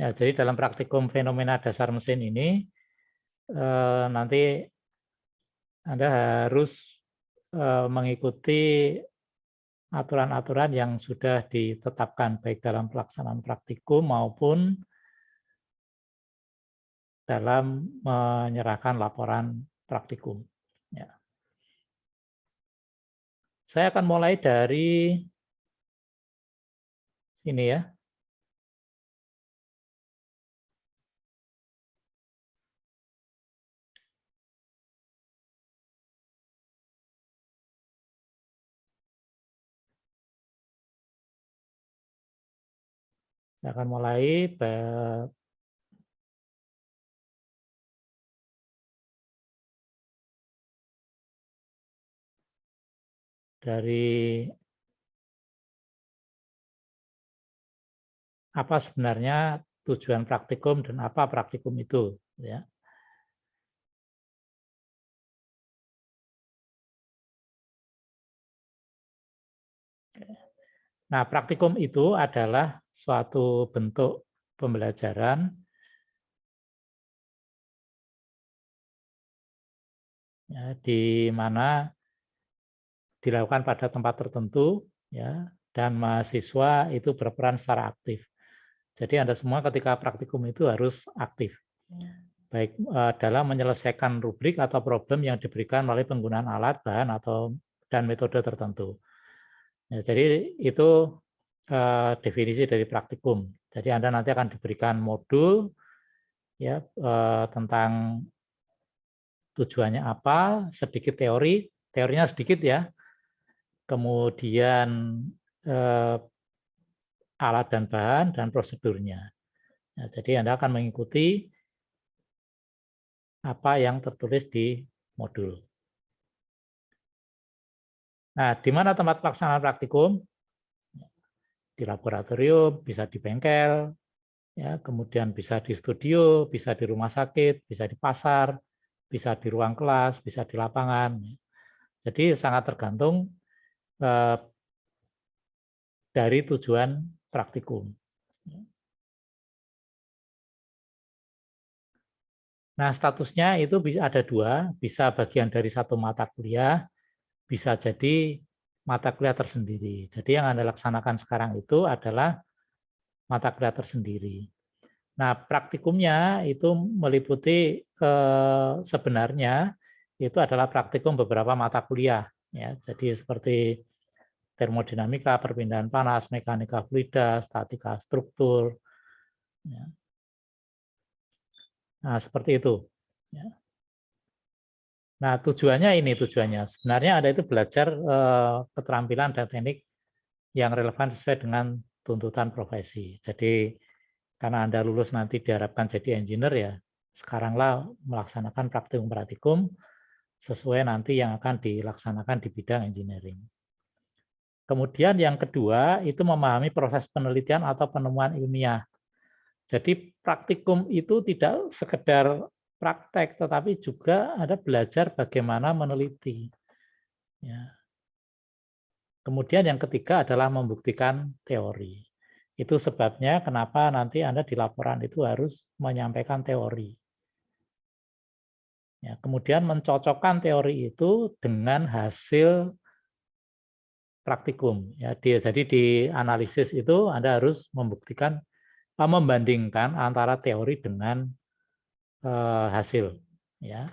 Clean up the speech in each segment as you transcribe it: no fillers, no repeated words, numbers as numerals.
Ya, jadi dalam praktikum fenomena dasar mesin ini nanti Anda harus mengikuti aturan-aturan yang sudah ditetapkan baik dalam pelaksanaan praktikum maupun dalam menyerahkan laporan praktikum. Ya. Saya akan mulai dari sini ya. Saya akan mulai dari apa sebenarnya tujuan praktikum dan apa praktikum itu. Ya. Nah, praktikum itu adalah suatu bentuk pembelajaran ya, di mana dilakukan pada tempat tertentu ya, dan mahasiswa itu berperan secara aktif. Jadi Anda semua ketika praktikum itu harus aktif, baik dalam menyelesaikan rubrik atau problem yang diberikan melalui penggunaan alat, bahan, dan metode tertentu. Ya, jadi itu definisi dari praktikum. Jadi Anda nanti akan diberikan modul ya tentang tujuannya apa, sedikit teorinya sedikit ya, kemudian alat dan bahan dan prosedurnya. Ya, jadi Anda akan mengikuti apa yang tertulis di modul. Nah, di mana tempat pelaksanaan praktikum? Di laboratorium, bisa di bengkel, ya, kemudian bisa di studio, bisa di rumah sakit, bisa di pasar, bisa di ruang kelas, bisa di lapangan. Jadi sangat tergantung dari tujuan praktikum. Nah, statusnya itu bisa ada dua, bisa bagian dari satu mata kuliah, bisa jadi mata kuliah tersendiri. Jadi yang Anda laksanakan sekarang itu adalah mata kuliah tersendiri. Nah, praktikumnya itu meliputi sebenarnya itu adalah praktikum beberapa mata kuliah. Ya, jadi seperti termodinamika, perpindahan panas, mekanika fluida, statika struktur. Ya. Nah, seperti itu. Ya. Nah, tujuannya sebenarnya Anda itu belajar keterampilan dan teknik yang relevan sesuai dengan tuntutan profesi. Jadi karena Anda lulus nanti diharapkan jadi engineer ya, sekaranglah melaksanakan praktikum-praktikum sesuai nanti yang akan dilaksanakan di bidang engineering. Kemudian yang kedua itu memahami proses penelitian atau penemuan ilmiah. Jadi praktikum itu tidak sekedar praktek, tetapi juga ada belajar bagaimana meneliti. Ya. Kemudian yang ketiga adalah membuktikan teori. Itu sebabnya kenapa nanti Anda di laporan itu harus menyampaikan teori. Ya, kemudian mencocokkan teori itu dengan hasil praktikum. Ya, jadi di analisis itu Anda harus membuktikan, membandingkan antara teori dengan hasil. Ya.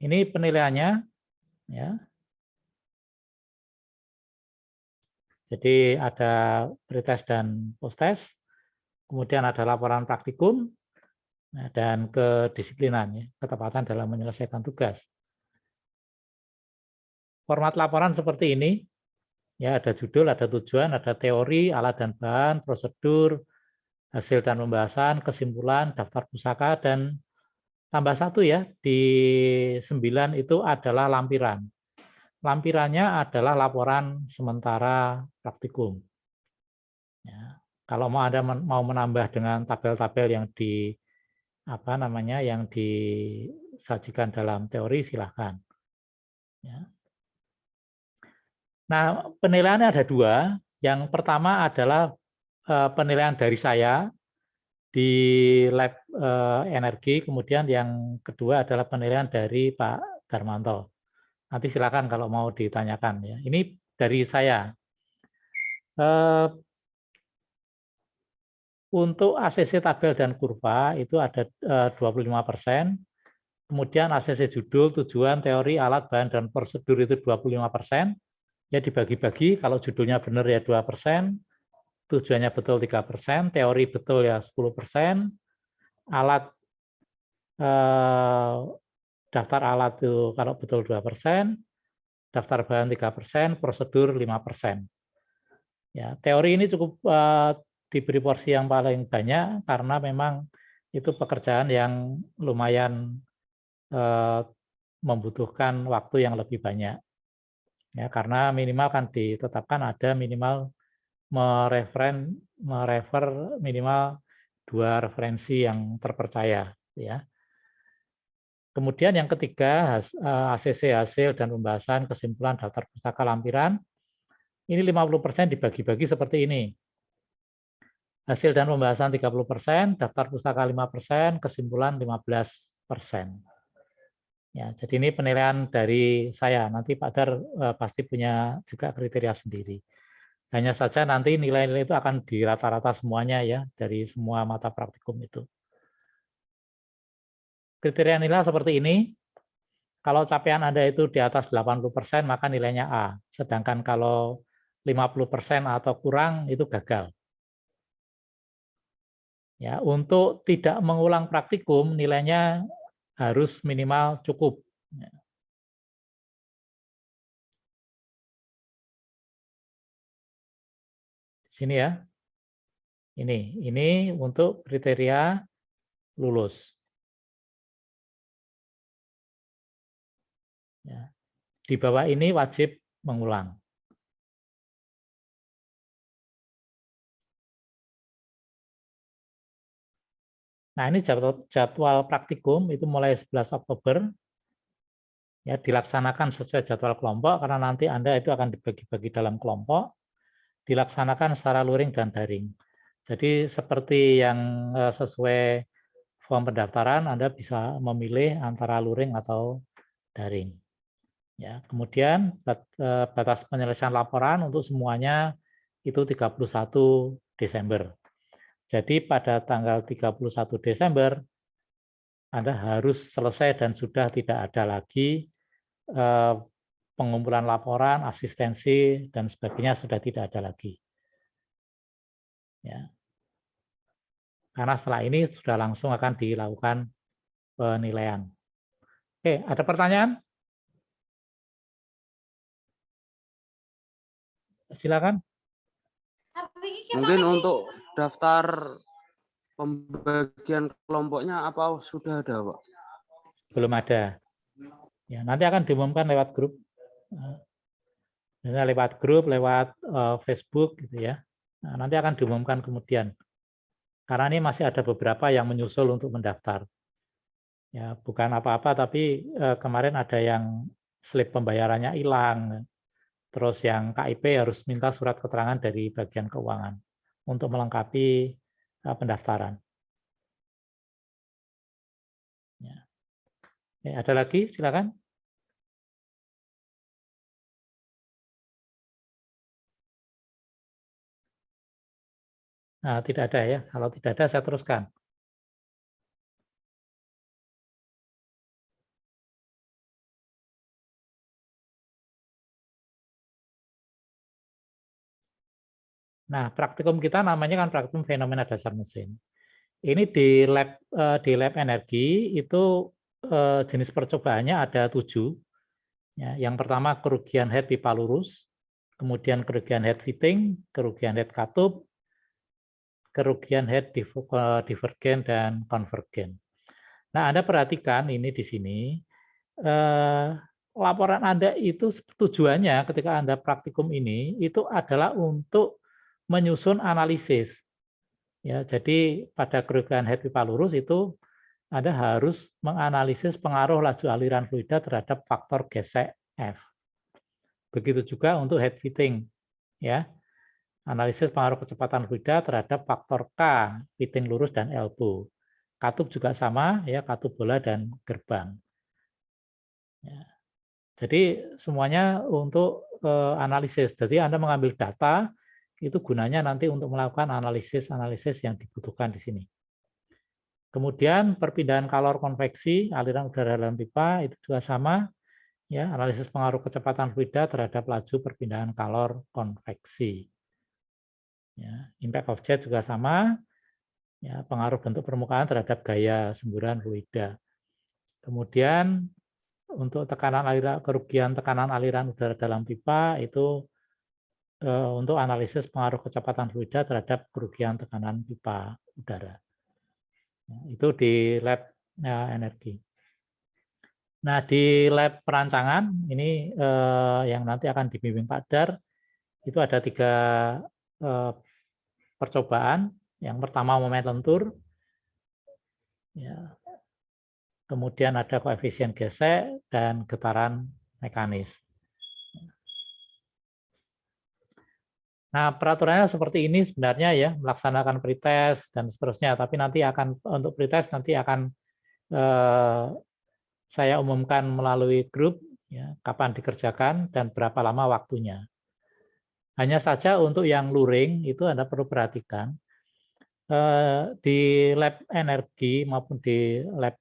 Ini penilaiannya. Ya. Jadi ada pretest dan posttest, kemudian ada laporan praktikum, dan kedisiplinan, ya, ketepatan dalam menyelesaikan tugas. Format laporan seperti ini, ya, ada judul, ada tujuan, ada teori, alat dan bahan, prosedur, hasil dan pembahasan, kesimpulan, daftar pusaka, dan tambah satu ya, di 9 itu adalah lampiran. Lampirannya adalah laporan sementara praktikum. Ya. Kalau mau Anda mau menambah dengan tabel-tabel yang yang di sajikan dalam teori silahkan. Ya. Nah, penilaiannya ada dua. Yang pertama adalah penilaian dari saya di lab energi, kemudian yang kedua adalah penilaian dari Pak Darmanto. Nanti silakan kalau mau ditanyakan ya. Ini dari saya. Untuk ACC tabel dan kurva itu ada 25%. Kemudian ACC judul, tujuan, teori, alat, bahan, dan prosedur itu 25%. Ya dibagi-bagi, kalau judulnya benar ya 2%, tujuannya betul 3%, teori betul ya 10%, alat daftar alat itu kalau betul 2%, daftar bahan 3%, prosedur 5%. Ya, teori ini cukup diberi porsi yang paling banyak karena memang itu pekerjaan yang lumayan membutuhkan waktu yang lebih banyak. Ya, karena minimal kan ditetapkan ada minimal merefer minimal 2 referensi yang terpercaya. Ya. Kemudian yang ketiga, ACC hasil dan pembahasan kesimpulan daftar pustaka lampiran. Ini 50% dibagi-bagi seperti ini. Hasil dan pembahasan 30%, daftar pustaka 5%, kesimpulan 15%. Ya, jadi ini penilaian dari saya. Nanti Pak Dar pasti punya juga kriteria sendiri. Hanya saja nanti nilai-nilai itu akan dirata-rata semuanya ya dari semua mata praktikum itu. Kriteria nilai seperti ini. Kalau capaian Anda itu di atas 80%, maka nilainya A. Sedangkan kalau 50% atau kurang itu gagal. Ya, untuk tidak mengulang praktikum nilainya harus minimal cukup. Sini ya. Ini untuk kriteria lulus. Ya. Di bawah ini wajib mengulang. Nah, ini jadwal praktikum itu mulai 11 Oktober. Ya, dilaksanakan sesuai jadwal kelompok karena nanti Anda itu akan dibagi-bagi dalam kelompok, dilaksanakan secara luring dan daring. Jadi seperti yang sesuai form pendaftaran, Anda bisa memilih antara luring atau daring. Ya, kemudian batas penyelesaian laporan untuk semuanya itu 31 Desember. Jadi pada tanggal 31 Desember Anda harus selesai dan sudah tidak ada lagi pengumpulan laporan, asistensi dan sebagainya sudah tidak ada lagi. Ya. Karena setelah ini sudah langsung akan dilakukan penilaian. Oke, ada pertanyaan? Silakan. Mungkin untuk daftar pembagian kelompoknya apa sudah ada, Pak? Belum ada. Ya, nanti akan diumumkan lewat grup. Lewat grup, lewat Facebook gitu ya. Nah, nanti akan diumumkan kemudian. Karena ini masih ada beberapa yang menyusul untuk mendaftar. Ya, bukan apa-apa tapi kemarin ada yang slip pembayarannya hilang. Terus yang KIP harus minta surat keterangan dari bagian keuangan untuk melengkapi pendaftaran. Ya. Ada lagi? Silakan. Nah, tidak ada ya. Kalau tidak ada, saya teruskan. Nah, praktikum kita namanya kan praktikum fenomena dasar mesin. Ini di lab energi itu jenis percobaannya ada 7. Ya, yang pertama kerugian head pipa lurus, kemudian kerugian head fitting, kerugian head katup, kerugian head divergen dan konvergen. Nah, Anda perhatikan ini di sini, laporan Anda itu tujuannya ketika Anda praktikum ini itu adalah untuk menyusun analisis. Ya, jadi pada kerugian head pipa lurus itu Anda harus menganalisis pengaruh laju aliran fluida terhadap faktor gesek F. Begitu juga untuk head fitting, ya. Analisis pengaruh kecepatan fluida terhadap faktor K, fitting lurus dan elbow. Katup juga sama, ya, katup bola dan gerbang. Ya. Jadi semuanya untuk analisis. Jadi Anda mengambil data itu gunanya nanti untuk melakukan analisis yang dibutuhkan di sini. Kemudian perpindahan kalor konveksi aliran udara dalam pipa itu juga sama, ya, analisis pengaruh kecepatan fluida terhadap laju perpindahan kalor konveksi. Ya, impact of jet juga sama, ya, pengaruh bentuk permukaan terhadap gaya semburan fluida. Kemudian untuk kerugian tekanan aliran udara dalam pipa itu untuk analisis pengaruh kecepatan fluida terhadap kerugian tekanan pipa udara. Itu di lab energi. Nah, di lab perancangan ini yang nanti akan dibimbing Pak Dar, itu ada 3 percobaan. Yang pertama momen lentur, ya, kemudian ada koefisien gesek dan getaran mekanis. Nah, peraturannya seperti ini sebenarnya, ya, melaksanakan pretest dan seterusnya. Tapi nanti untuk pretest nanti akan saya umumkan melalui grup, ya, kapan dikerjakan dan berapa lama waktunya. Hanya saja untuk yang luring itu Anda perlu perhatikan di lab energi maupun di lab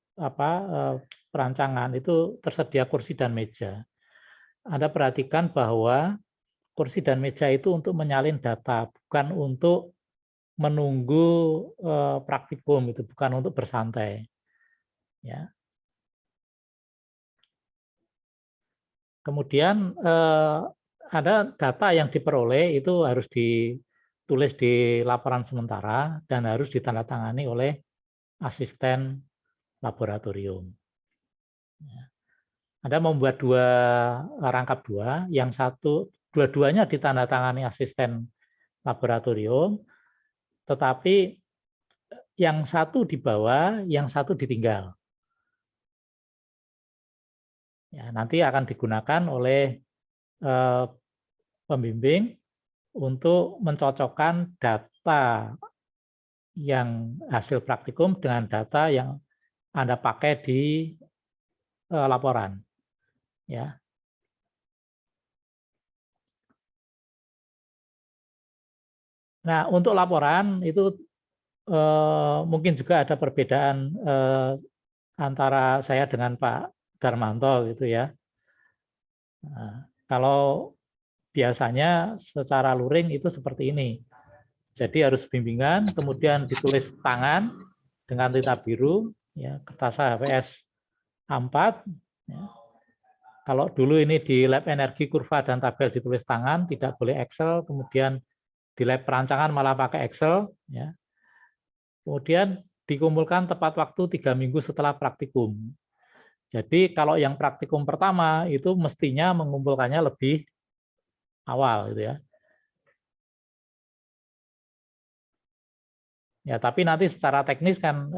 perancangan itu tersedia kursi dan meja. Anda perhatikan bahwa kursi dan meja itu untuk menyalin data, bukan untuk menunggu praktikum, itu bukan untuk bersantai. Ya. Kemudian ada data yang diperoleh itu harus ditulis di laporan sementara dan harus ditandatangani oleh asisten laboratorium. Anda membuat rangkap yang dua-duanya ditandatangani asisten laboratorium, tetapi yang satu dibawa, yang satu ditinggal. Ya, nanti akan digunakan oleh pembimbing untuk mencocokkan data yang hasil praktikum dengan data yang Anda pakai di laporan. Ya. Nah, untuk laporan itu mungkin juga ada perbedaan antara saya dengan Pak Darmanto gitu ya. Nah, kalau biasanya secara luring itu seperti ini. Jadi harus bimbingan, kemudian ditulis tangan dengan tinta biru, ya, kertas HVS A4. Ya. Kalau dulu ini di lab energi kurva dan tabel ditulis tangan, tidak boleh Excel. Kemudian di lab perancangan malah pakai Excel. Ya. Kemudian dikumpulkan tepat waktu 3 minggu setelah praktikum. Jadi kalau yang praktikum pertama itu mestinya mengumpulkannya lebih awal, gitu ya. Ya, tapi nanti secara teknis kan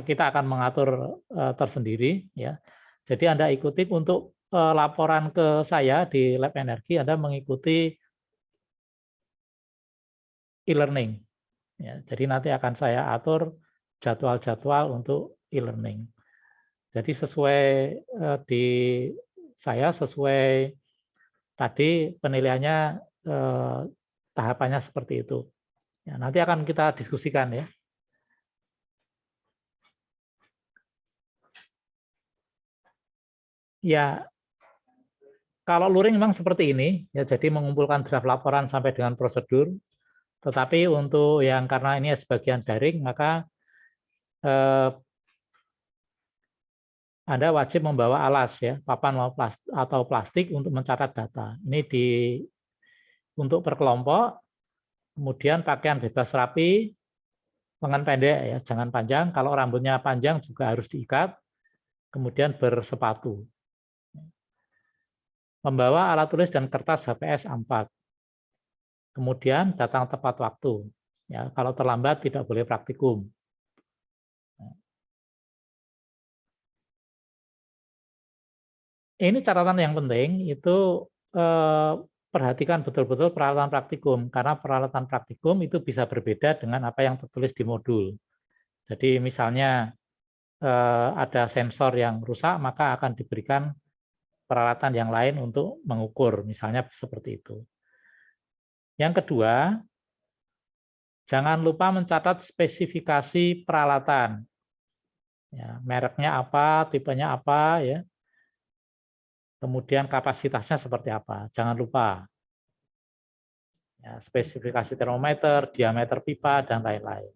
kita akan mengatur tersendiri, ya. Jadi Anda ikuti untuk laporan ke saya di lab energi, Anda mengikuti e-learning. Ya, jadi nanti akan saya atur jadwal-jadwal untuk e-learning. Jadi sesuai di saya sesuai tadi penilaiannya tahapannya seperti itu. Ya, nanti akan kita diskusikan ya. Ya, kalau luring memang seperti ini, ya, jadi mengumpulkan draft laporan sampai dengan prosedur. Tetapi untuk yang karena ini sebagian daring, maka Anda wajib membawa alas, ya, papan atau plastik untuk mencatat data. Ini untuk per kelompok, kemudian pakaian bebas rapi, lengan pendek, ya, jangan panjang. Kalau rambutnya panjang juga harus diikat, kemudian bersepatu. Membawa alat tulis dan kertas HVS A4. Kemudian datang tepat waktu. Ya, kalau terlambat tidak boleh praktikum. ini catatan yang penting itu perhatikan betul-betul peralatan praktikum, karena peralatan praktikum itu bisa berbeda dengan apa yang tertulis di modul. Jadi misalnya ada sensor yang rusak, maka akan diberikan peralatan yang lain untuk mengukur, misalnya seperti itu. Yang kedua, jangan lupa mencatat spesifikasi peralatan. Ya, mereknya apa, tipenya apa, ya. Kemudian kapasitasnya seperti apa. Jangan lupa. Ya, spesifikasi termometer, diameter pipa, dan lain-lain.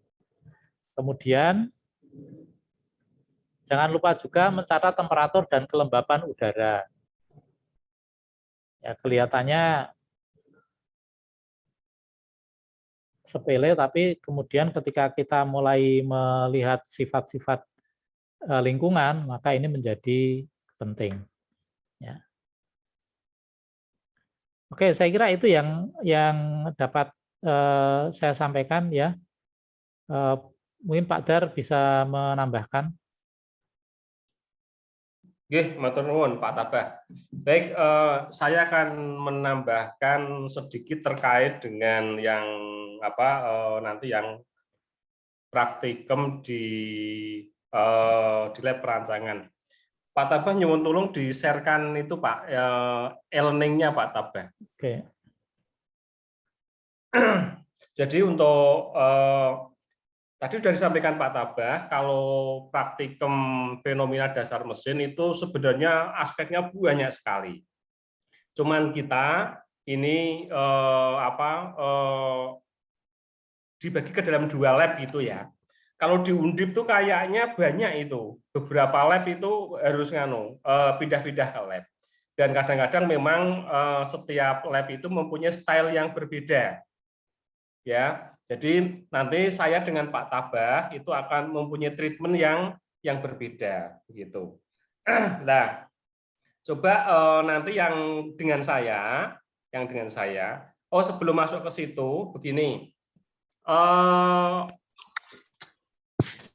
Kemudian, jangan lupa juga mencatat temperatur dan kelembapan udara. Ya, kelihatannya sepele, tapi kemudian ketika kita mulai melihat sifat-sifat lingkungan, maka ini menjadi penting. Ya. Oke, saya kira itu yang dapat saya sampaikan ya. Mungkin Pak Dar bisa menambahkan. Oke, matur nuwun Pak Tabah. Baik, saya akan menambahkan sedikit terkait dengan yang nanti yang praktikum di lab perancangan. Pak Tabah nyuwun tolong di-share-kan itu Pak, e-learning-nya Pak Tabah. Oke. Jadi untuk tadi sudah disampaikan Pak Tabah, kalau praktikum fenomena dasar mesin itu sebenarnya aspeknya banyak sekali. Cuman kita ini dibagi ke dalam 2 lab itu ya. Kalau di Undip tuh kayaknya banyak itu. Beberapa lab itu harus pindah-pindah ke lab. Dan kadang-kadang memang setiap lab itu mempunyai style yang berbeda. Ya, jadi nanti saya dengan Pak Tabah itu akan mempunyai treatment yang berbeda gitu. Nah, coba nanti yang dengan saya, sebelum masuk ke situ begini.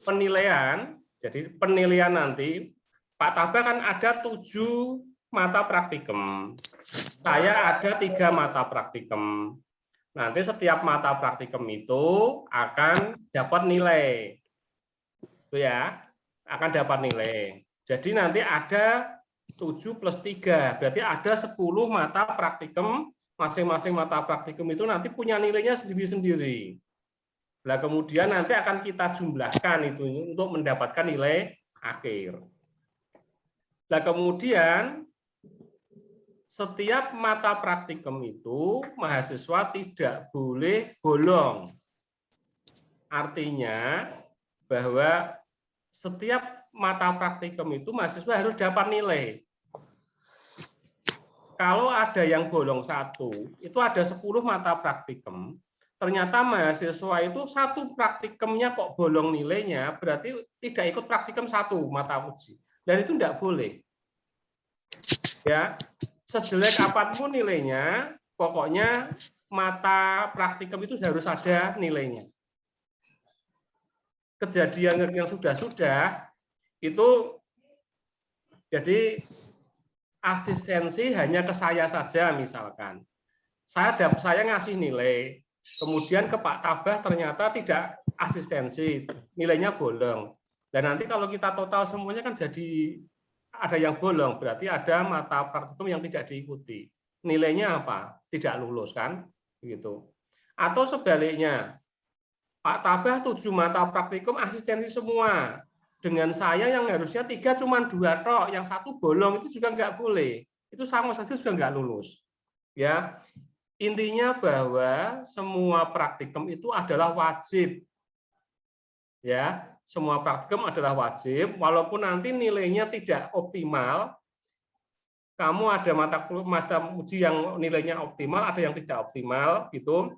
Penilaian, jadi penilaian nanti Pak Tabah kan ada 7 mata praktikum. Saya ada 3 mata praktikum. Nanti setiap mata praktikum itu akan dapat nilai. Itu ya, akan dapat nilai. Jadi nanti ada 7 plus 3, berarti ada 10 mata praktikum, masing-masing mata praktikum itu nanti punya nilainya sendiri-sendiri. Nah, kemudian nanti akan kita jumlahkan itu untuk mendapatkan nilai akhir. Nah, kemudian setiap mata praktikum itu mahasiswa tidak boleh bolong. Artinya bahwa setiap mata praktikum itu mahasiswa harus dapat nilai. Kalau ada yang bolong 1, itu ada 10 mata praktikum. Ternyata mahasiswa itu 1 praktikumnya kok bolong nilainya, berarti tidak ikut praktikum 1 mata uji. Dan itu tidak boleh. Ya, sejelek apapun nilainya, pokoknya mata praktikum itu harus ada nilainya. Kejadian yang sudah-sudah itu jadi asistensi hanya ke saya saja misalkan. Saya ngasih nilai, kemudian ke Pak Tabah ternyata tidak asistensi, nilainya bolong. Dan nanti kalau kita total semuanya kan jadi ada yang bolong, berarti ada mata praktikum yang tidak diikuti. Nilainya apa? Tidak lulus kan? Gitu. Atau sebaliknya, Pak Tabah 7 mata praktikum asistensi semua. Dengan saya yang harusnya 3 cuma 2 tok, yang 1 bolong itu juga nggak boleh. Itu sama saja juga nggak lulus. Ya, intinya bahwa semua praktikum itu adalah wajib. Ya, semua praktikum adalah wajib, walaupun nanti nilainya tidak optimal. Kamu ada mata uji yang nilainya optimal, ada yang tidak optimal, gitu.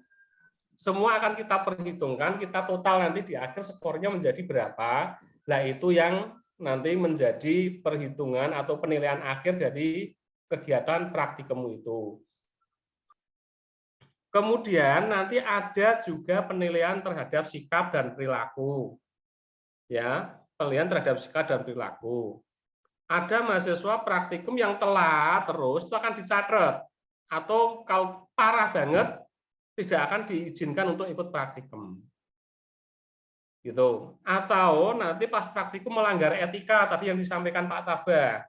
Semua akan kita perhitungkan, kita total nanti di akhir skornya menjadi berapa. Nah, itu yang nanti menjadi perhitungan atau penilaian akhir dari kegiatan praktikummu itu. Kemudian nanti ada juga penilaian terhadap sikap dan perilaku. Ya, penilaian terhadap sikap dan perilaku. ada mahasiswa praktikum yang telat terus itu akan dicatat, atau kalau parah banget tidak akan diizinkan untuk ikut praktikum. Gitu. Atau nanti pas praktikum melanggar etika tadi yang disampaikan Pak Tabah.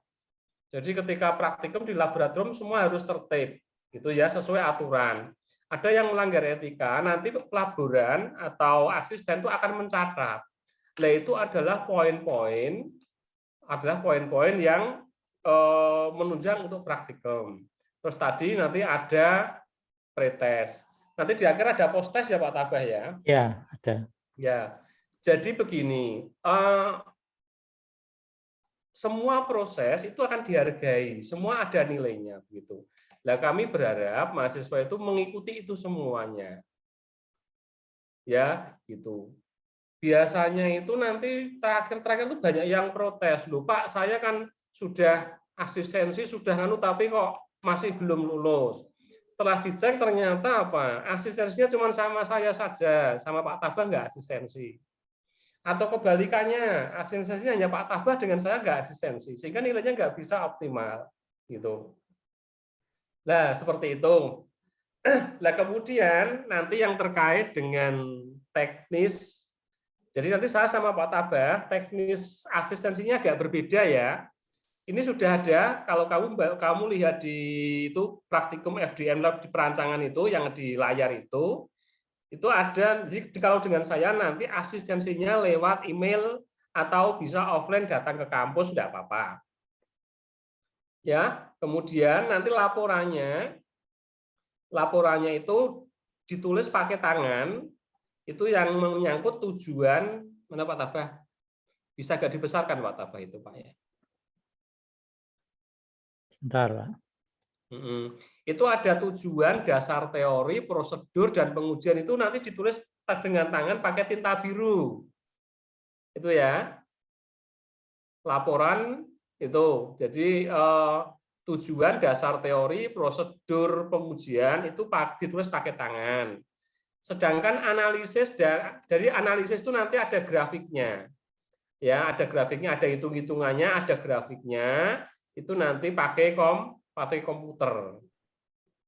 Jadi ketika praktikum di laboratorium semua harus tertib, gitu ya, sesuai aturan. Ada yang melanggar etika, nanti pelaburan atau asisten itu akan mencatat. Nah, itu adalah poin-poin yang menunjang untuk praktikum. Terus tadi nanti ada pretest. Nanti di akhir ada post-test ya Pak Tabah ya? Ya, ada. Ya, jadi begini, semua proses itu akan dihargai, semua ada nilainya begitu. Nah, kami berharap mahasiswa itu mengikuti itu semuanya. Ya, gitu. Biasanya itu nanti terakhir-terakhir itu banyak yang protes. Loh, Pak, saya kan sudah asistensi, sudah tapi kok masih belum lulus. Setelah dicek ternyata apa? Asistensinya cuma sama saya saja, sama Pak Tabah nggak asistensi. Atau kebalikannya, asistensinya hanya Pak Tabah dengan saya nggak asistensi, sehingga nilainya nggak bisa optimal. Gitu. Nah, seperti itu. Nah, kemudian nanti yang terkait dengan teknis, jadi nanti saya sama Pak Tabah, teknis asistensinya agak berbeda ya. Ini sudah ada, kalau kamu lihat di itu praktikum FDM Lab di perancangan itu, yang di layar itu ada, jadi kalau dengan saya nanti asistensinya lewat email atau bisa offline datang ke kampus, tidak apa-apa. Ya, kemudian nanti laporannya itu ditulis pakai tangan, itu yang menyangkut tujuan, mana Pak Tabah? Bisa nggak dibesarkan Pak Tabah itu Pak ya? Sebentar, Pak. Itu ada tujuan, dasar teori, prosedur, dan pengujian itu nanti ditulis dengan tangan pakai tinta biru. Itu ya. Laporan itu. Jadi tujuan, dasar teori, prosedur, pengujian itu ditulis pakai tangan. Sedangkan analisis, dari analisis itu nanti ada grafiknya. Ya, ada grafiknya, ada hitung-hitungannya, ada grafiknya. Itu nanti pakai komputer,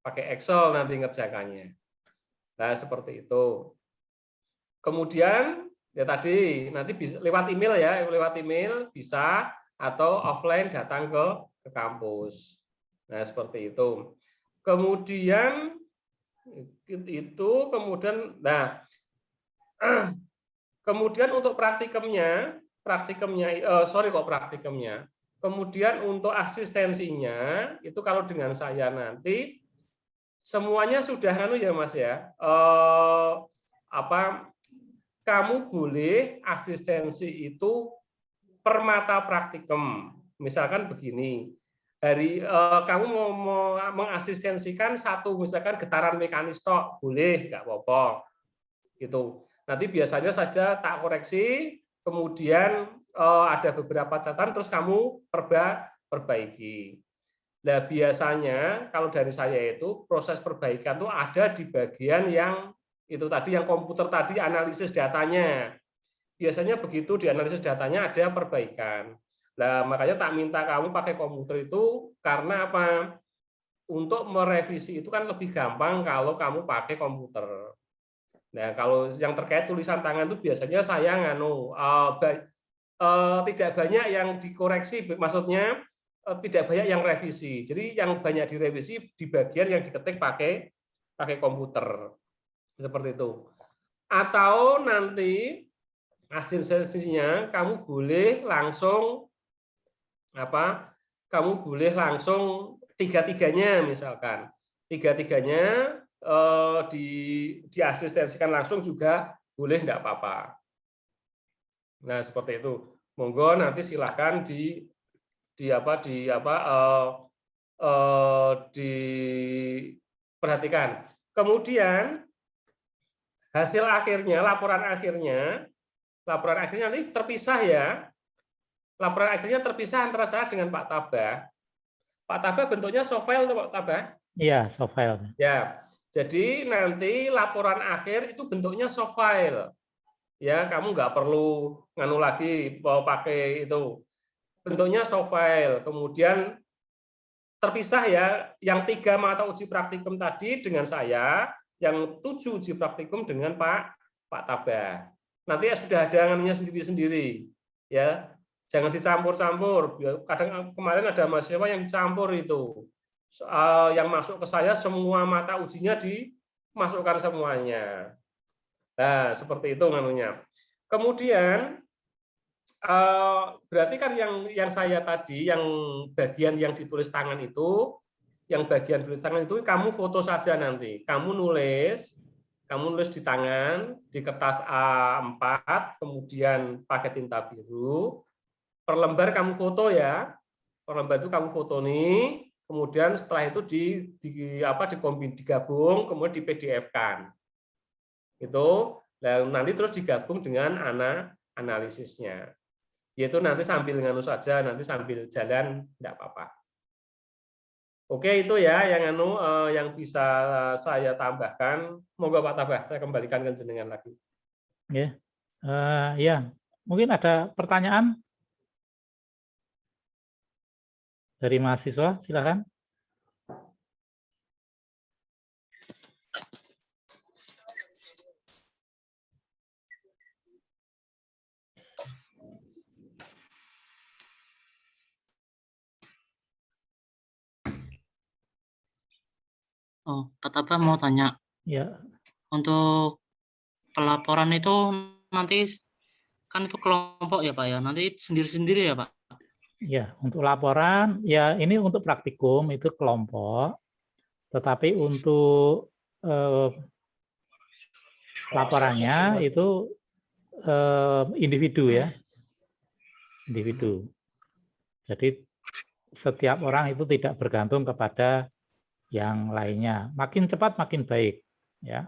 pakai Excel nanti ngerjakannya. Nah, seperti itu. Kemudian ya tadi nanti bisa lewat email ya, lewat email bisa, atau offline datang ke kampus. Nah, seperti itu. Kemudian kemudian untuk praktikumnya. Kemudian untuk asistensinya itu kalau dengan saya nanti semuanya sudah ya Mas ya. Kamu boleh asistensi itu per mata praktikum. Misalkan begini, kamu mau mengasistensikan satu misalkan getaran mekanis tok, boleh, nggak apa-apa. Gitu. Nanti biasanya saja tak koreksi, kemudian ada beberapa catatan, terus kamu perbaiki. Nah, biasanya kalau dari saya itu proses perbaikan itu ada di bagian yang itu tadi, yang komputer tadi, analisis datanya. Biasanya begitu di analisis datanya ada perbaikan. Nah, makanya tak minta kamu pakai komputer itu karena apa? Untuk merevisi itu kan lebih gampang kalau kamu pakai komputer. Nah, kalau yang terkait tulisan tangan itu biasanya saya tidak banyak yang dikoreksi, maksudnya tidak banyak yang revisi. Jadi yang banyak direvisi di bagian yang diketik pakai komputer. Seperti itu. Atau nanti asistensinya kamu boleh langsung tiga-tiganya misalkan. Tiga-tiganya diasistensikan langsung juga boleh, enggak apa-apa. Nah, seperti itu. Monggo nanti silakan diperhatikan. Kemudian hasil akhirnya, laporan akhirnya nanti terpisah ya. Laporan akhirnya terpisah antara saya dengan Pak Tabah. Pak Tabah bentuknya soft file tuh Pak Tabah? Iya, soft file. Ya. Jadi nanti laporan akhir itu bentuknya soft file. Ya, kamu nggak perlu lagi mau pakai itu bentuknya soft file. Kemudian terpisah ya, yang 3 mata uji praktikum tadi dengan saya, yang 7 uji praktikum dengan Pak Tabah. Nanti sudah ada anunya sendiri-sendiri, ya. Jangan dicampur-campur. Kadang kemarin ada mahasiswa yang dicampur itu. Yang masuk ke saya semua mata ujinya dimasukkan semuanya. Nah, seperti itu anunya. Kemudian berarti kan yang saya tadi, yang bagian yang ditulis tangan itu, yang bagian tulis tangan itu kamu foto saja nanti. Kamu nulis di tangan, di kertas A4, kemudian pakai tinta biru, per lembar kamu foto ya. Per lembar itu kamu foto nih, kemudian setelah itu digabung, kemudian di PDF-kan. Itu, dan nanti terus digabung dengan analisisnya. Yaitu nanti sambil nganu saja, nanti sambil jalan enggak apa-apa. Oke, itu ya yang bisa saya tambahkan. Monggo Pak Tabah, saya kembalikan ke jenengan lagi. Ya. Ya, mungkin ada pertanyaan dari mahasiswa, silakan. Oh, Pak Tabah mau tanya. Ya. Untuk pelaporan itu nanti kan itu kelompok ya Pak ya, nanti sendiri-sendiri ya Pak? Ya, untuk laporan, ya ini untuk praktikum itu kelompok, tetapi untuk laporannya itu individu ya, individu. Jadi setiap orang itu tidak bergantung kepada yang lainnya. Makin cepat makin baik, ya.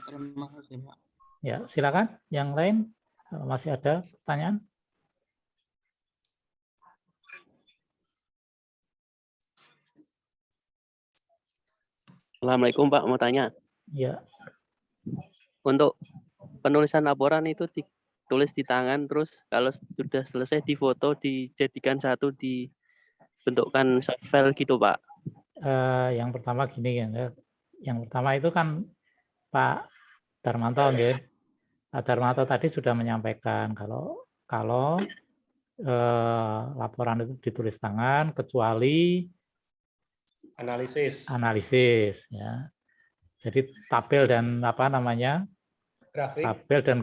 Terima kasih Pak. Ya, silakan. Yang lain masih ada pertanyaan? Assalamualaikum Pak, mau tanya. Ya. Untuk penulisan laporan itu ditulis di tangan, terus kalau sudah selesai difoto, dijadikan satu, dibentukkan soft file gitu Pak. Yang pertama gini ya, yang pertama itu kan Pak Darmanto, ya. Pak Darmanto tadi sudah menyampaikan kalau laporan itu ditulis tangan kecuali analisis ya. Jadi tabel dan Grafik. Tabel dan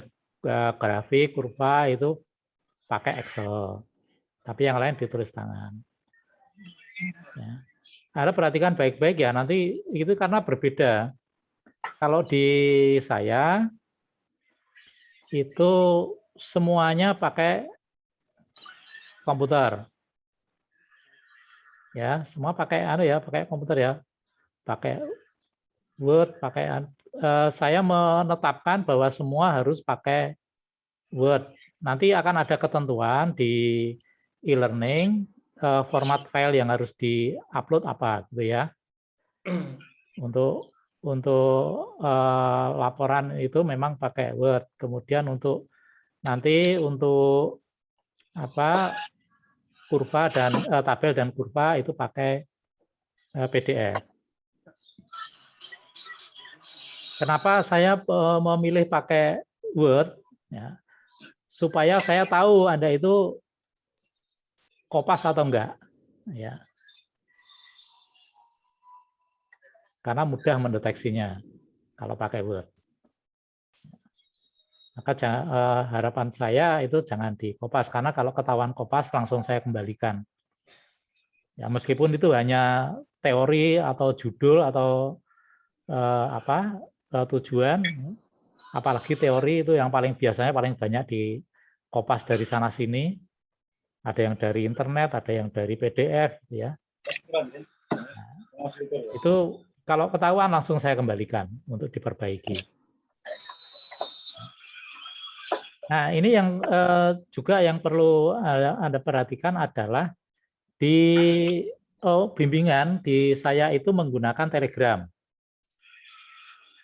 grafik, kurva itu pakai Excel. Tapi yang lain ditulis tangan. Ya. Anda perhatikan baik-baik ya, nanti itu karena berbeda. Kalau di saya itu semuanya pakai komputer. Ya, semua pakai pakai komputer ya. Pakai Word, saya menetapkan bahwa semua harus pakai Word. Nanti akan ada ketentuan di e-learning format file yang harus di-upload apa gitu ya. Untuk laporan itu memang pakai Word. Kemudian untuk kurva dan tabel dan kurva itu pakai PDF. Kenapa saya memilih pakai Word? Ya, supaya saya tahu Anda itu kopas atau enggak. Ya. Karena mudah mendeteksinya kalau pakai Word. Maka harapan saya itu jangan dikopas, karena kalau ketahuan kopas langsung saya kembalikan. Ya, meskipun itu hanya teori atau judul atau tujuan, apalagi teori itu yang biasanya paling banyak dikopas dari sana sini. Ada yang dari internet, ada yang dari PDF, ya. Nah, itu kalau ketahuan langsung saya kembalikan untuk diperbaiki. Nah, ini yang juga yang perlu Anda perhatikan adalah di bimbingan di saya itu menggunakan Telegram.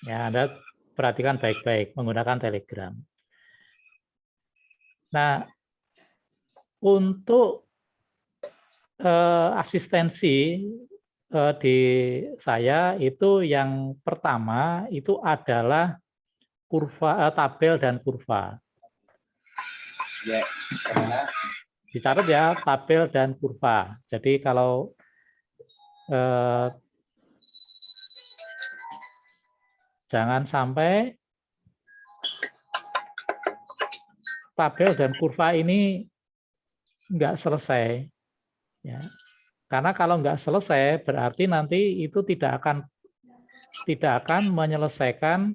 Ya, Anda perhatikan baik-baik, menggunakan Telegram. Nah, untuk asistensi di saya itu yang pertama itu adalah kurva, tabel dan kurva. Dicatat ya, tabel dan kurva. Jadi kalau jangan sampai tabel dan kurva ini nggak selesai, ya. Karena kalau nggak selesai berarti nanti itu tidak akan menyelesaikan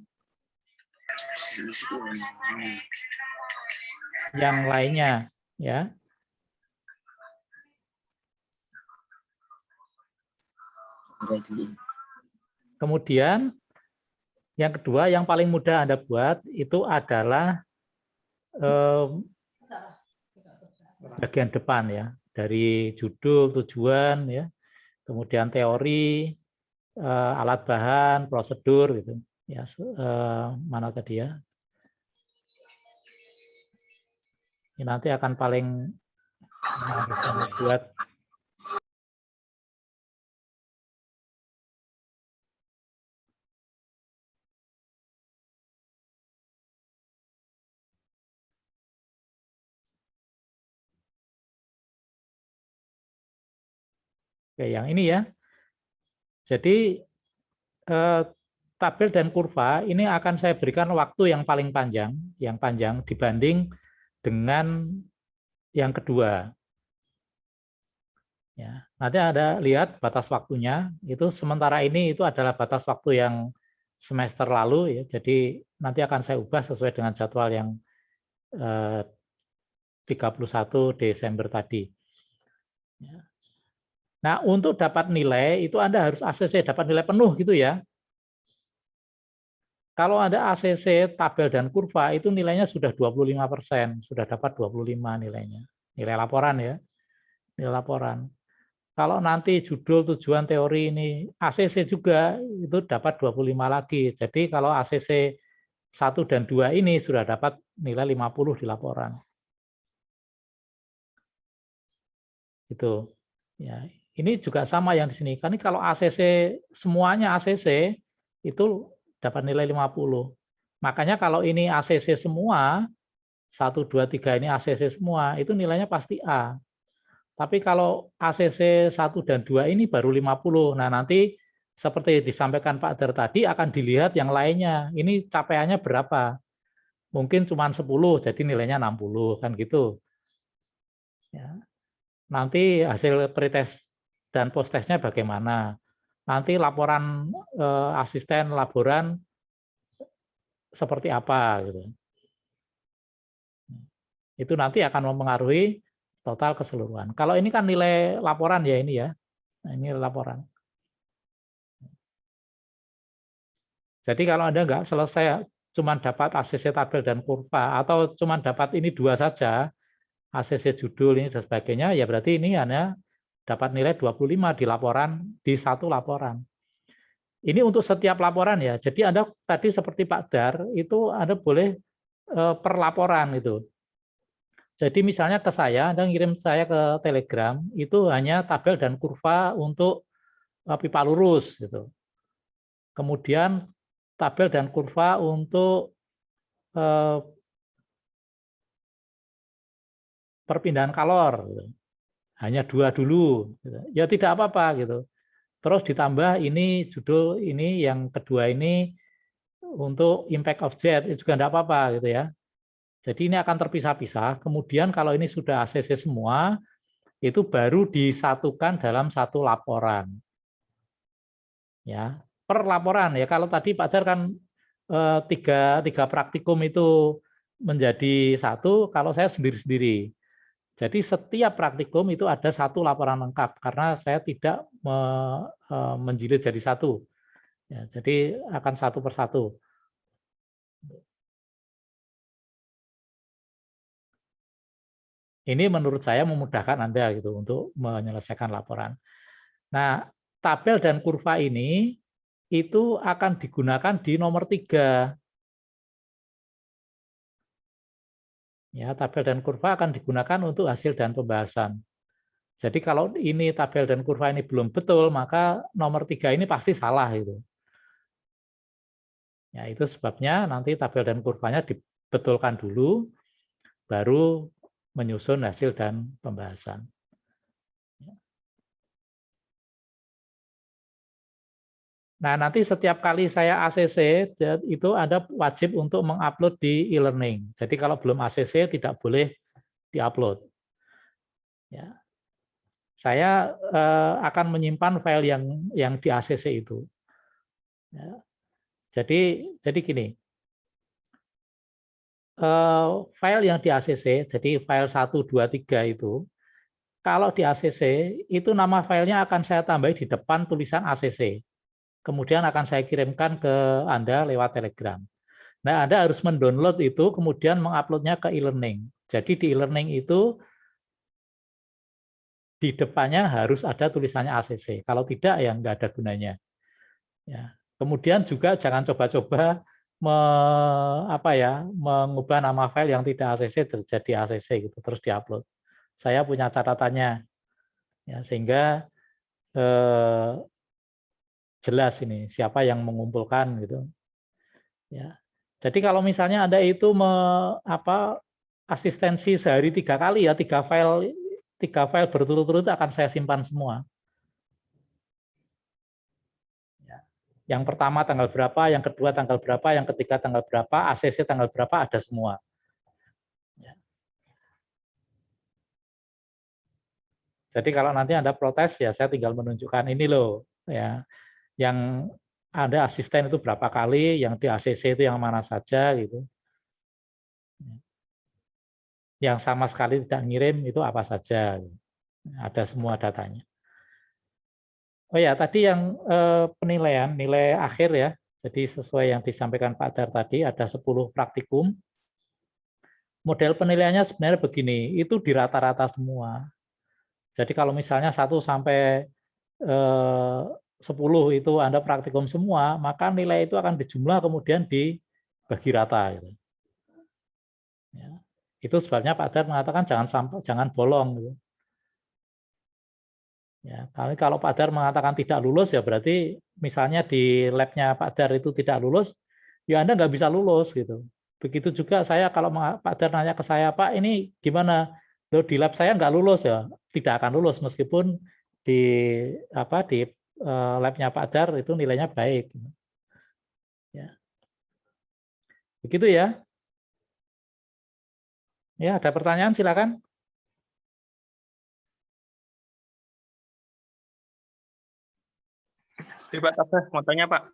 yang lainnya, ya. Kemudian yang kedua yang paling mudah Anda buat itu adalah bagian depan, ya, dari judul, tujuan, ya, kemudian teori, alat bahan, prosedur, gitu, ya. Mana tadi ya? Ini nanti akan paling buat. Oke, yang ini ya. Jadi tabel dan kurva ini akan saya berikan waktu yang paling panjang, dibanding dengan yang kedua. Ya, nanti Anda lihat batas waktunya, itu sementara ini itu adalah batas waktu yang semester lalu, ya. Jadi nanti akan saya ubah sesuai dengan jadwal yang 31 Desember tadi. Ya. Nah, untuk dapat nilai itu Anda harus ACC dapat nilai penuh gitu ya. Kalau Anda ACC tabel dan kurva itu nilainya sudah 25%, sudah dapat 25 nilainya. Nilai laporan ya. Nilai laporan. Kalau nanti judul, tujuan, teori ini ACC juga itu dapat 25 lagi. Jadi kalau ACC 1 dan 2 ini sudah dapat nilai 50 di laporan. Itu. Ya, ini juga sama yang di sini. Kan kalau ACC semuanya ACC itu dapat nilai 50. Makanya kalau ini ACC semua 1 2 3 ini ACC semua, itu nilainya pasti A. Tapi kalau ACC 1 dan 2 ini baru 50. Nah, nanti seperti disampaikan Pak Dar tadi akan dilihat yang lainnya. Ini capaiannya berapa? Mungkin cuma 10 jadi nilainya 60 kan gitu. Ya. Nanti hasil pretest dan post-testnya bagaimana. Nanti laporan asisten laboran seperti apa gitu. Itu nanti akan mempengaruhi total keseluruhan. Kalau ini kan nilai laporan ya ini ya. Nah, ini laporan. Jadi kalau Anda nggak selesai cuma dapat ACC tabel dan kurva atau cuma dapat ini 2 saja, ACC judul ini dan sebagainya, ya berarti ini hanya dapat nilai 25 di laporan, di 1 laporan. Ini untuk setiap laporan ya. Jadi Anda tadi seperti Pak Dar, itu Anda boleh per laporan itu. Jadi misalnya ke saya, Anda ngirim saya ke Telegram, itu hanya tabel dan kurva untuk pipa lurus. Gitu. Kemudian tabel dan kurva untuk perpindahan kalor. Gitu. Hanya 2 dulu. Gitu. Ya tidak apa-apa gitu. Terus ditambah ini judul ini yang kedua ini untuk impact object itu juga tidak apa-apa gitu ya. Jadi ini akan terpisah-pisah. Kemudian kalau ini sudah ACC semua, itu baru disatukan dalam 1 laporan. Ya, per laporan ya. Kalau tadi Pak Dar kan tiga praktikum itu menjadi 1, kalau saya sendiri-sendiri. Jadi setiap praktikum itu ada 1 laporan lengkap karena saya tidak menjilid jadi 1. Ya, jadi akan 1 per 1. Ini menurut saya memudahkan Anda gitu untuk menyelesaikan laporan. Nah, tabel dan kurva ini itu akan digunakan di nomor 3. Ya, tabel dan kurva akan digunakan untuk hasil dan pembahasan. Jadi kalau ini tabel dan kurva ini belum betul, maka nomor 3 ini pasti salah itu. Ya, itu sebabnya nanti tabel dan kurvanya dibetulkan dulu, baru menyusun hasil dan pembahasan. Nah, nanti setiap kali saya ACC, itu Anda wajib untuk mengupload di e-learning. Jadi kalau belum ACC tidak boleh diupload. Ya. Saya akan menyimpan file yang di ACC itu. Ya. Jadi gini, file yang di ACC, jadi file 1, 2, 3 itu, kalau di ACC, itu nama filenya akan saya tambahi di depan tulisan ACC. Kemudian akan saya kirimkan ke Anda lewat Telegram. Nah, Anda harus mendownload itu, kemudian menguploadnya ke e-learning. Jadi di e-learning itu, di depannya harus ada tulisannya ACC. Kalau tidak, ya nggak ada gunanya. Ya. Kemudian juga jangan coba-coba mengubah nama file yang tidak ACC terjadi ACC gitu, terus diupload. Saya punya catatannya, ya, sehingga jelas ini siapa yang mengumpulkan gitu. Ya. Jadi kalau misalnya Anda itu asistensi sehari 3 kali, ya 3 file berturut-turut akan saya simpan semua. Yang pertama tanggal berapa, yang kedua tanggal berapa, yang ketiga tanggal berapa, ACC tanggal berapa, ada semua. Jadi kalau nanti Anda protes, ya saya tinggal menunjukkan ini loh, ya, yang ada asisten itu berapa kali, yang di ACC itu yang mana saja gitu. Yang sama sekali tidak ngirim itu apa saja, ada semua datanya. Oh ya, tadi yang penilaian, nilai akhir ya. Jadi sesuai yang disampaikan Pak Dar tadi, ada 10 praktikum. Model penilaiannya sebenarnya begini, itu di rata-rata semua. Jadi kalau misalnya 1 sampai 10 itu Anda praktikum semua, maka nilai itu akan dijumlah kemudian dibagi rata. Gitu. Ya. Itu sebabnya Pak Dar mengatakan jangan bolong. Gitu. Ya, kalau Pak Dar mengatakan tidak lulus, ya berarti misalnya di labnya Pak Dar itu tidak lulus, ya Anda nggak bisa lulus gitu. Begitu juga saya kalau Pak Dar nanya ke saya, Pak ini gimana? Loh, di lab saya nggak lulus ya, tidak akan lulus meskipun di labnya Pak Dar itu nilainya baik. Ya. Begitu ya. Ya, ada pertanyaan silakan. Pak Tabah, mau tanya Pak.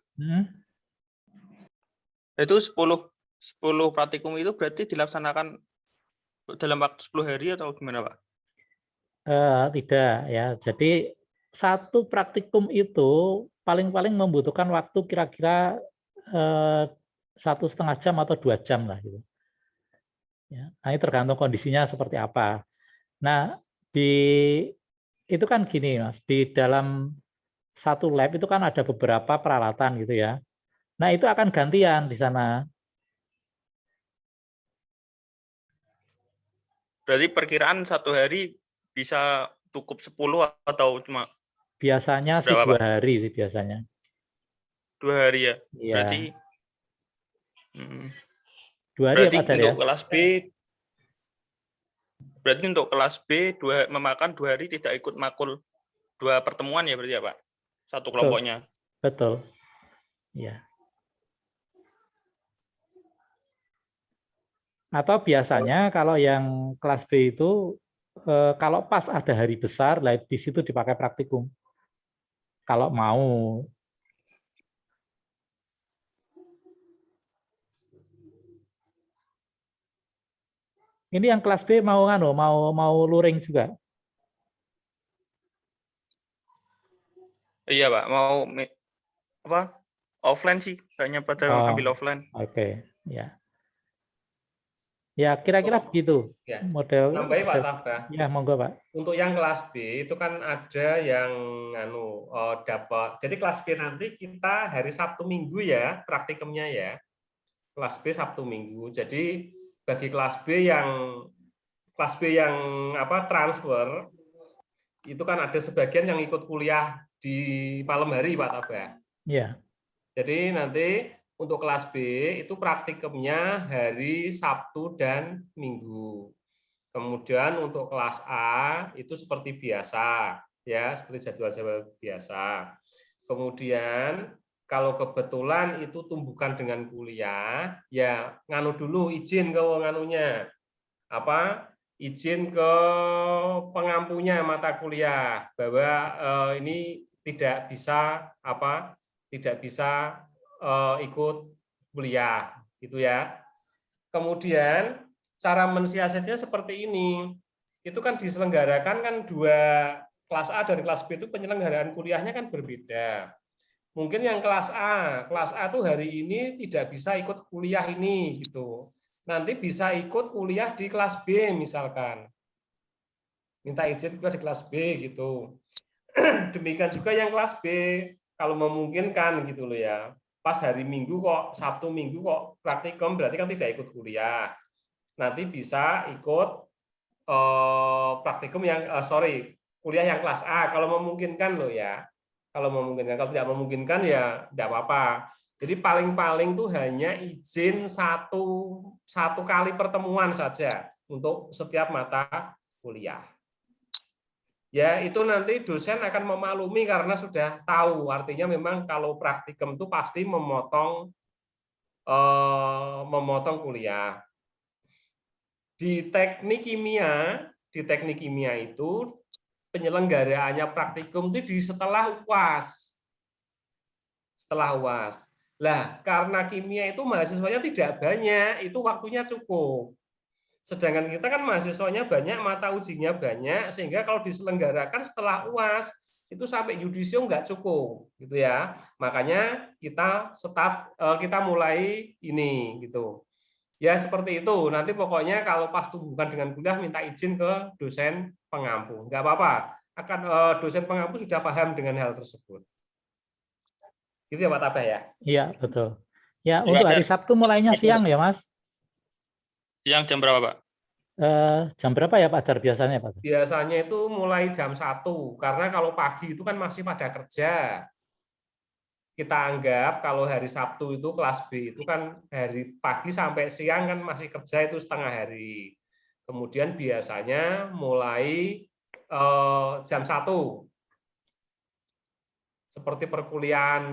Itu 10 praktikum itu berarti dilaksanakan dalam waktu 10 hari atau gimana Pak? Tidak ya. Jadi satu praktikum itu paling-paling membutuhkan waktu kira-kira 1,5 jam atau 2 jam lah gitu. Ya, nah ini tergantung kondisinya seperti apa. Nah itu kan gini Mas, di dalam satu lab itu kan ada beberapa peralatan gitu ya. Nah itu akan gantian di sana. Berarti perkiraan 1 hari bisa cukup 10 atau cuma? Biasanya sih 2 hari sih biasanya. 2 hari ya? Iya. Berarti 2 hari berarti ya, Pak, untuk ya? kelas B, berarti untuk kelas B memakan 2 hari tidak ikut makul 2 pertemuan ya berarti ya Pak? Satu kelompoknya. Betul. Ya. Atau biasanya kalau yang kelas B itu kalau pas ada hari besar, lah di situ dipakai praktikum. Kalau mau. Ini yang kelas B mau luring juga. Iya Pak, mau offline sih, kayaknya pada ambil offline. Oke, ya. Ya kira-kira begitu ya. model. Nambahin Pak Tabah. Ya monggo Pak. Untuk yang kelas B itu kan ada yang dapat. Jadi kelas B nanti kita hari Sabtu Minggu ya praktikumnya ya. Kelas B Sabtu Minggu. Jadi bagi kelas B yang transfer itu kan ada sebagian yang ikut kuliah di malam hari, Pak Tabah. Iya. Jadi nanti untuk kelas B itu praktikumnya hari Sabtu dan Minggu. Kemudian untuk kelas A itu seperti biasa, ya, seperti jadwal biasa. Kemudian kalau kebetulan itu tumbukan dengan kuliah, ya nganu dulu izin ke nganunya. Izin ke pengampunya mata kuliah bahwa ini tidak bisa ikut kuliah, gitu ya. Kemudian cara mensiasatnya seperti ini. Itu kan diselenggarakan kan dua, kelas A dan kelas B itu penyelenggaraan kuliahnya kan berbeda. Mungkin yang kelas A tuh hari ini tidak bisa ikut kuliah ini gitu. Nanti bisa ikut kuliah di kelas B misalkan. Minta izin kuliah di kelas B gitu. Demikian juga yang kelas B kalau memungkinkan gitu loh ya. Pas hari Minggu kok, Sabtu Minggu kok praktikum berarti kan tidak ikut kuliah. Nanti bisa ikut praktikum yang kuliah yang kelas A kalau memungkinkan loh ya. Kalau memungkinkan, kalau tidak memungkinkan ya tidak apa-apa. Jadi paling-paling tuh hanya izin satu kali pertemuan saja untuk setiap mata kuliah. Ya itu nanti dosen akan memaklumi karena sudah tahu. Artinya memang kalau praktikum itu pasti memotong kuliah. Di teknik kimia itu penyelenggaraannya praktikum itu setelah UAS. Setelah UAS. Lah, karena kimia itu mahasiswanya tidak banyak, itu waktunya cukup. Sedangkan kita kan mahasiswanya banyak, mata ujinya banyak, sehingga kalau diselenggarakan setelah UAS itu sampai yudisium nggak cukup, gitu ya. Makanya kita mulai ini, gitu. Ya seperti itu. Nanti pokoknya kalau pas tumbukan dengan kuliah minta izin ke dosen pengampu. Nggak apa-apa. Dosen pengampu sudah paham dengan hal tersebut. Gitu ya Pak Tabah ya? Iya, betul. Ya, untuk hari Sabtu mulainya siang ya, Mas? Siang jam berapa, Pak? Jam berapa ya, Pak Dar, biasanya, Pak? Biasanya itu mulai jam 1. Karena kalau pagi itu kan masih pada kerja. Kita anggap kalau hari Sabtu itu kelas B itu kan dari pagi sampai siang kan masih kerja itu setengah hari. Kemudian biasanya mulai jam 1. Seperti perkuliahan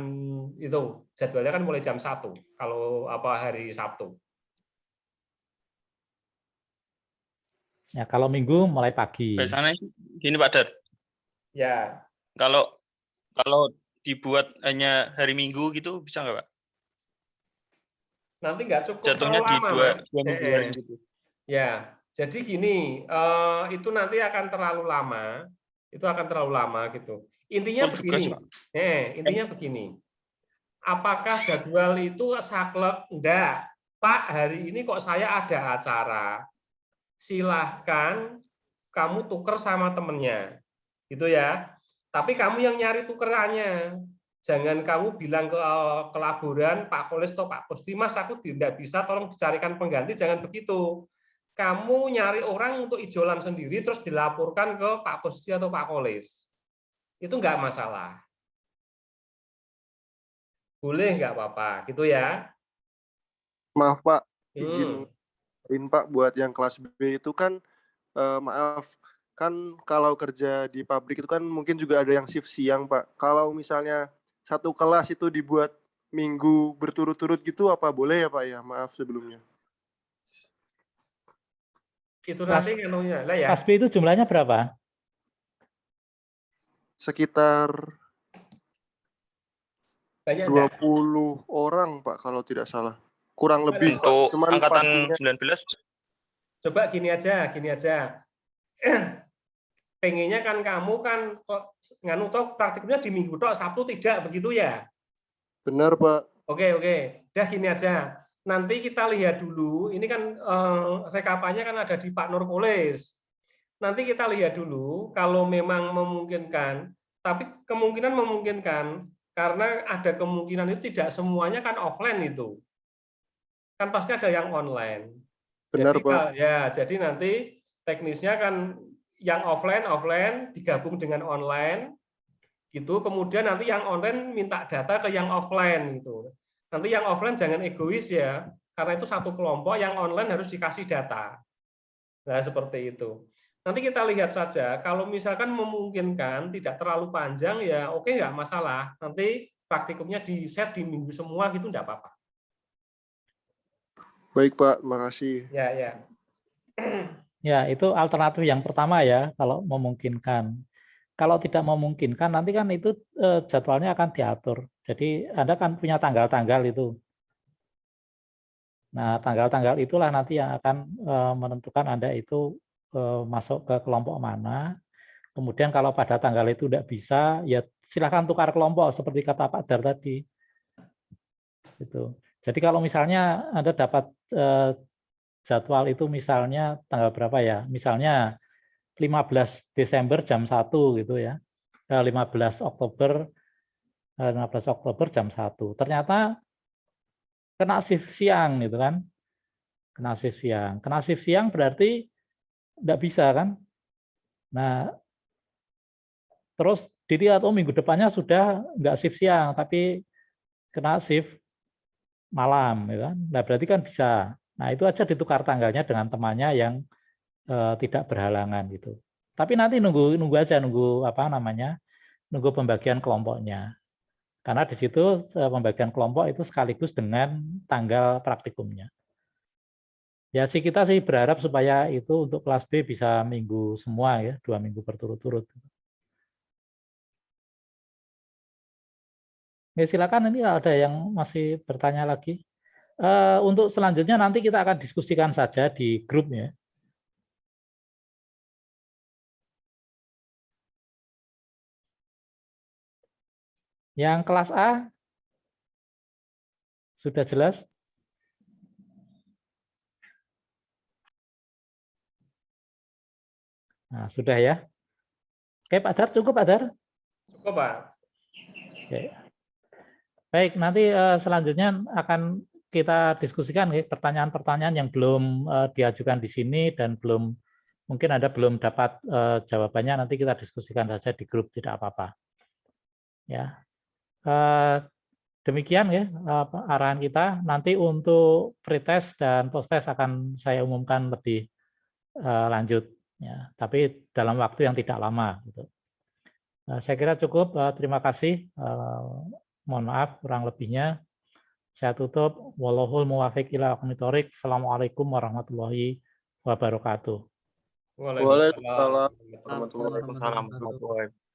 itu jadwalnya kan mulai jam 1 kalau hari Sabtu. Ya, kalau Minggu mulai pagi. Biasanya gini Pak Dar. Ya. Kalau dibuat hanya hari Minggu gitu bisa nggak Pak? Nanti nggak cukup jatuhnya terlalu di lama, dua mingguan gitu. Ya, jadi gini, itu nanti akan terlalu lama, gitu. Intinya begini, intinya begini. Apakah jadwal itu saklek? Enggak, Pak. Hari ini kok saya ada acara. Silahkan kamu tuker sama temennya, gitu ya. Tapi kamu yang nyari tukerannya. Jangan kamu bilang ke kelaboran Pak Kolis atau Pak Kosti, Mas, aku tidak bisa, tolong dicarikan pengganti. Jangan begitu. Kamu nyari orang untuk ijolan sendiri, terus dilaporkan ke Pak Kosti atau Pak Kolis. Itu nggak masalah. Boleh, nggak apa-apa, gitu ya. Maaf Pak, izin Pak buat yang kelas B itu kan, maaf, kan kalau kerja di pabrik itu kan mungkin juga ada yang shift siang Pak. Kalau misalnya satu kelas itu dibuat minggu berturut-turut gitu, apa boleh ya Pak ya? Maaf sebelumnya. Itu nanti lah ya. Kelas B itu jumlahnya berapa? Sekitar banyak 20 orang Pak kalau tidak salah. Kurang lebih untuk Cuman angkatan pastinya... 19. Coba gini aja. Pengennya kan kamu kan nganu toh praktikumnya di Minggu toh, Sabtu tidak, begitu ya? Benar Pak. Oke. Dah gini aja. Nanti kita lihat dulu, ini kan rekapannya kan ada di Pak Nurkolis. Nanti kita lihat dulu kalau memang memungkinkan, tapi kemungkinan memungkinkan karena ada kemungkinan itu tidak semuanya kan offline itu. Kan pasti ada yang online. Benar, jadi, Pak. ya, jadi nanti teknisnya kan yang offline digabung dengan online, gitu. Kemudian nanti yang online minta data ke yang offline gitu. Nanti yang offline jangan egois ya, karena itu satu kelompok, yang online harus dikasih data. Nah, seperti itu. Nanti kita lihat saja, kalau misalkan memungkinkan, tidak terlalu panjang, ya oke, nggak masalah. Nanti praktikumnya di-set di minggu semua, gitu nggak apa-apa. Baik, Pak. Makasih. Ya, ya. Ya, itu alternatif yang pertama ya, kalau memungkinkan. Kalau tidak memungkinkan, nanti kan itu jadwalnya akan diatur. Jadi Anda kan punya tanggal-tanggal itu. Nah, tanggal-tanggal itulah nanti yang akan menentukan Anda itu masuk ke kelompok mana. Kemudian kalau pada tanggal itu tidak bisa, ya silakan tukar kelompok seperti kata Pak Dar tadi. Gitu. Jadi kalau misalnya Anda dapat jadwal itu misalnya tanggal berapa ya? Misalnya 15 Desember jam 1 gitu ya. 15 Oktober jam 1. Ternyata kena shift siang gitu kan. Kena shift siang. Kena shift siang berarti tidak bisa kan. Nah, terus dilihat minggu depannya sudah nggak shift siang tapi kena shift malam gitu kan. Nah, berarti kan bisa. Nah, itu aja ditukar tanggalnya dengan temannya yang tidak berhalangan gitu. Tapi nanti nunggu aja nunggu pembagian kelompoknya. Karena di situ pembagian kelompok itu sekaligus dengan tanggal praktikumnya. Ya sih kita sih berharap supaya itu untuk kelas B bisa minggu semua ya, 2 minggu berturut-turut. Ya, silakan ini ada yang masih bertanya lagi. Untuk selanjutnya nanti kita akan diskusikan saja di grup ya. Yang kelas A sudah jelas? Nah, sudah ya. Oke, Pak Dar, cukup Pak Dar? Cukup, Pak. Oke. Baik, nanti selanjutnya akan kita diskusikan pertanyaan-pertanyaan yang belum diajukan di sini dan mungkin Anda belum dapat jawabannya, nanti kita diskusikan saja di grup, tidak apa-apa. Ya. Demikian ya arahan kita. Nanti untuk pretest dan posttest akan saya umumkan lebih lanjut ya, tapi dalam waktu yang tidak lama gitu. Saya kira cukup, terima kasih. Mohon maaf kurang lebihnya. Saya tutup. Wallahul muwaffiq ila aqwamit thoriq. Assalamualaikum warahmatullahi wabarakatuh. Waalaikumsalam. Waalaikumsalam warahmatullahi wabarakatuh. Waalaikumsalam warahmatullahi wabarakatuh.